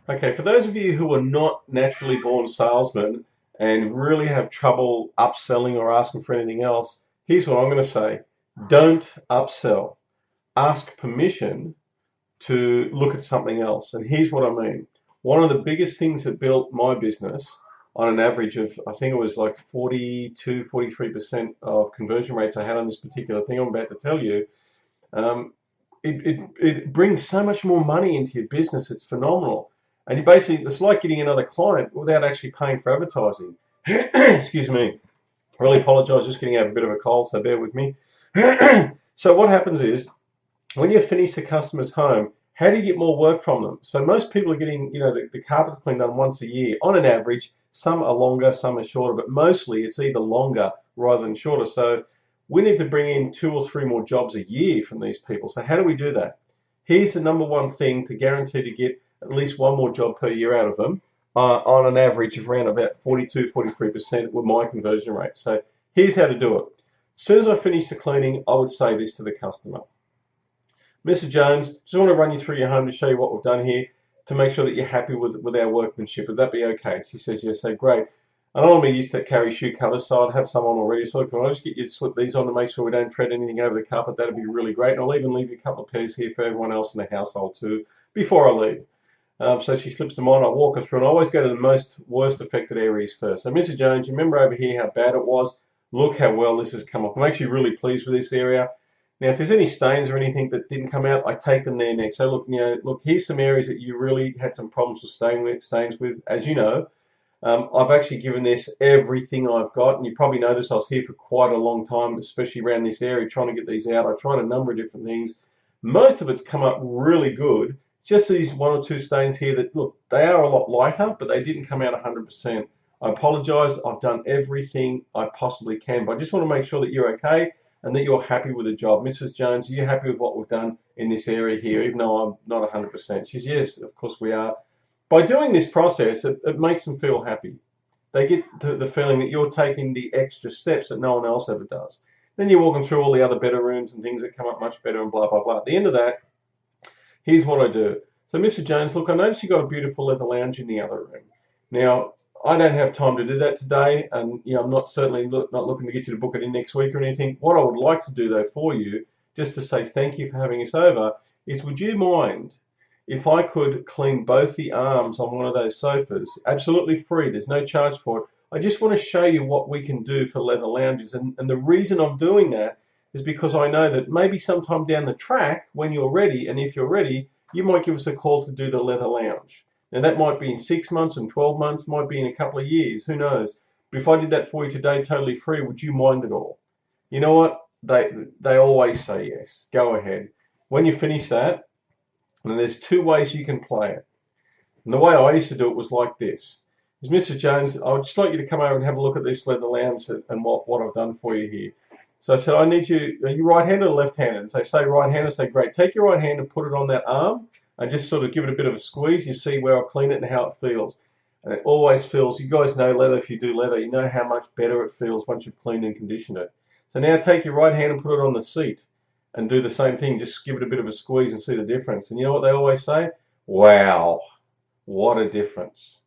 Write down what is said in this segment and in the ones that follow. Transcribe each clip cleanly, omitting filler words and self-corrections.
Okay, for those of you who are not naturally born salesmen and really have trouble upselling or asking for anything else, here's what I'm going to say. Don't upsell. Ask permission to look at something else. And here's what I mean. One of the biggest things that built my business on an average of, I think it was like 42, 43% of conversion rates I had on this particular thing I'm about to tell you, um, it brings so much more money into your business. It's phenomenal. And you basically, it's like getting another client without actually paying for advertising. Excuse me. I really apologize, just getting out a bit of a cold, so bear with me. So what happens is, when you finish the customer's home, how do you get more work from them? So most people are getting, the carpets cleaned done once a year on an average. Some are longer, some are shorter, but mostly it's either longer rather than shorter. So we need to bring in 2 or 3 more jobs a year from these people. So how do we do that? Here's the number one thing to guarantee to get at least one more job per year out of them, on an average of around about 42, 43% with my conversion rate. So here's how to do it. As soon as I finish the cleaning, I would say this to the customer. Mr. Jones, just want to run you through your home to show you what we've done here to make sure that you're happy with our workmanship. Would that be okay? She says, yes. So great. I don't want to be used to carry shoe covers, so I'd have some on already. So can I just get you to slip these on to make sure we don't tread anything over the carpet? That'd be really great. And I'll even leave you a couple of pairs here for everyone else in the household too before I leave. So she slips them on. I walk her through, and I always go to the worst affected areas first. So, Mr. Jones, you remember over here how bad it was? Look how well this has come off. I'm actually really pleased with this area. Now, if there's any stains or anything that didn't come out, I take them there next. So, look, here's some areas that you really had some problems with stains with. As you know, I've actually given this everything I've got, and you probably noticed I was here for quite a long time, especially around this area, trying to get these out. I tried a number of different things. Most of it's come up really good. Just these 1 or 2 stains here that, look, they are a lot lighter, but they didn't come out 100%. I apologize. I've done everything I possibly can, but I just want to make sure that you're okay and that you're happy with the job. Mrs. Jones, are you happy with what we've done in this area here, even though I'm not 100%? She's, yes, of course we are. By doing this process, it makes them feel happy. They get the feeling that you're taking the extra steps that no one else ever does. Then you're walking through all the other better rooms and things that come up much better and blah, blah, blah. At the end of that, here's what I do. So, Mr. Jones, look, I noticed you got a beautiful leather lounge in the other room. Now, I don't have time to do that today, and I'm not not looking to get you to book it in next week or anything. What I would like to do though for you, just to say thank you for having us over, is would you mind if I could clean both the arms on one of those sofas, absolutely free, there's no charge for it. I just want to show you what we can do for leather lounges. And the reason I'm doing that is because I know that maybe sometime down the track, when you're ready, and if you're ready, you might give us a call to do the leather lounge. Now that might be in 6 months and 12 months, might be in a couple of years, who knows. But if I did that for you today totally free, would you mind at all? You know what? They always say yes. Go ahead. When you finish that, and there's 2 ways you can play it. And the way I used to do it was like this. Is Mr. Jones, I would just like you to come over and have a look at this leather lounge and what I've done for you here. So I said, I need you, are you right-handed or left-handed? And they say right-handed, say great. Take your right hand and put it on that arm and just sort of give it a bit of a squeeze. You see where I've cleaned it and how it feels. And it always feels, you guys know leather, if you do leather, you know how much better it feels once you've cleaned and conditioned it. So now take your right hand and put it on the seat and do the same thing. Just give it a bit of a squeeze and see the difference. And you know what they always say? Wow, what a difference.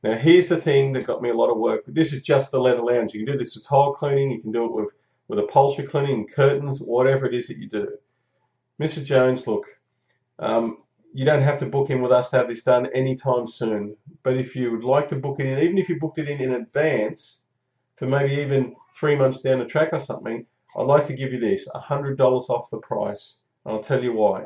Now here's the thing that got me a lot of work. This is just the leather lounge. You can do this with tile cleaning, you can do it with upholstery cleaning, curtains, whatever it is that you do. Mrs. Jones, look, you don't have to book in with us to have this done anytime soon. But if you would like to book it in, even if you booked it in advance, for maybe even 3 months down the track or something, I'd like to give you this, $100 off the price. And I'll tell you why.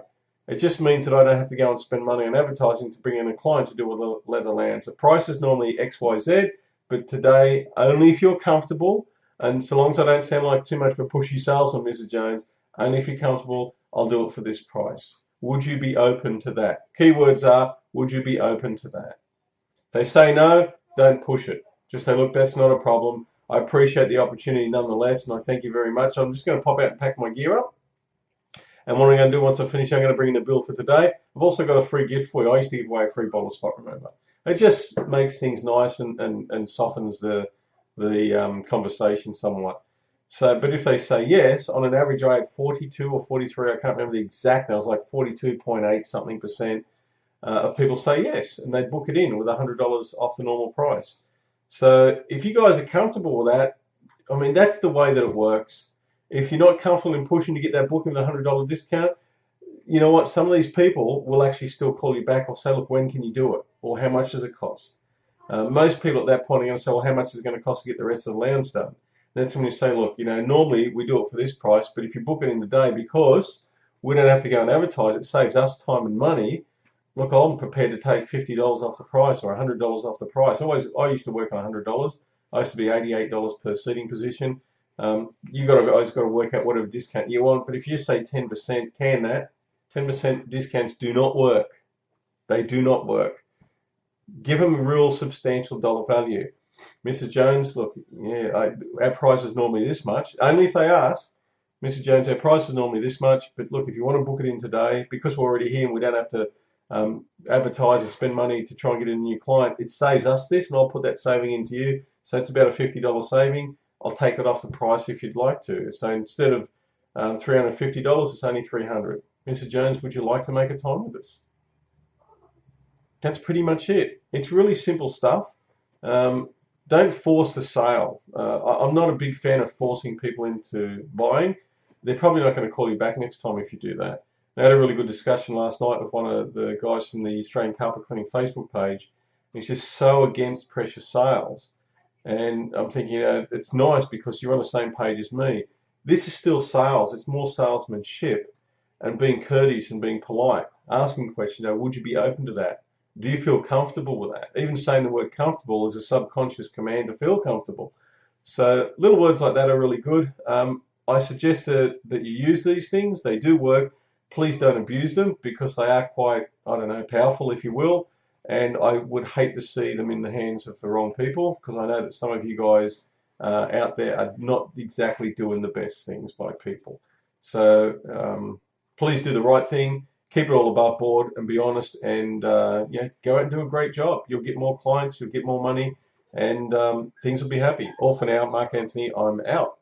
It just means that I don't have to go and spend money on advertising to bring in a client to do a leather lounge. The price is normally XYZ, but today, only if you're comfortable, and so long as I don't sound like too much of a pushy salesman, Mrs. Jones, only if you're comfortable, I'll do it for this price. Would you be open to that? Keywords are, would you be open to that? If they say no, don't push it. Just say, look, that's not a problem. I appreciate the opportunity nonetheless, and I thank you very much. I'm just going to pop out and pack my gear up. And what I'm going to do once I finish, I'm going to bring in the bill for today. I've also got a free gift for you. I used to give away a free bottle of spot remover. It just makes things nice and softens the conversation somewhat. So, but if they say yes, on an average I had 42 or 43, I can't remember the exact, I was like 42.8 something percent of people say yes, and they book it in with $100 off the normal price. So if you guys are comfortable with that, I mean, that's the way that it works. If you're not comfortable in pushing to get that booking with a $100 discount, you know what? Some of these people will actually still call you back or say, look, when can you do it? Or how much does it cost? Most people at that point are going to say, well, how much is it going to cost to get the rest of the lounge done? And that's when you say, look, normally we do it for this price, but if you book it in today, because we don't have to go and advertise, it saves us time and money. Look, I'm prepared to take $50 off the price or $100 off the price. I used to work on $100. I used to be $88 per seating position. You guys got to work out whatever discount you want. But if you say 10%, 10% discounts do not work. They do not work. Give them a real substantial dollar value. Mrs. Jones, look, yeah, our price is normally this much. Only if they ask, Mrs. Jones, our price is normally this much. But look, if you want to book it in today, because we're already here and we don't have to advertise and spend money to try and get a new client, it saves us this, and I'll put that saving into you. So it's about a $50 saving. I'll take it off the price if you'd like to. So instead of $350, it's only $300. Mrs. Jones, would you like to make a time with us? That's pretty much it. It's really simple stuff. Don't force the sale. I'm not a big fan of forcing people into buying. They're probably not going to call you back next time if you do that. I had a really good discussion last night with one of the guys from the Australian Carpet Cleaning Facebook page. He's just so against pressure sales. And I'm thinking, it's nice because you're on the same page as me. This is still sales. It's more salesmanship and being courteous and being polite. Asking questions, would you be open to that? Do you feel comfortable with that? Even saying the word comfortable is a subconscious command to feel comfortable. So little words like that are really good. I suggest that you use these things. They do work. Please don't abuse them because they are quite, powerful, if you will. And I would hate to see them in the hands of the wrong people because I know that some of you guys out there are not exactly doing the best things by people. So please do the right thing. Keep it all above board and be honest and go out and do a great job. You'll get more clients, you'll get more money, and things will be happy. All for now, Mark Anthony, I'm out.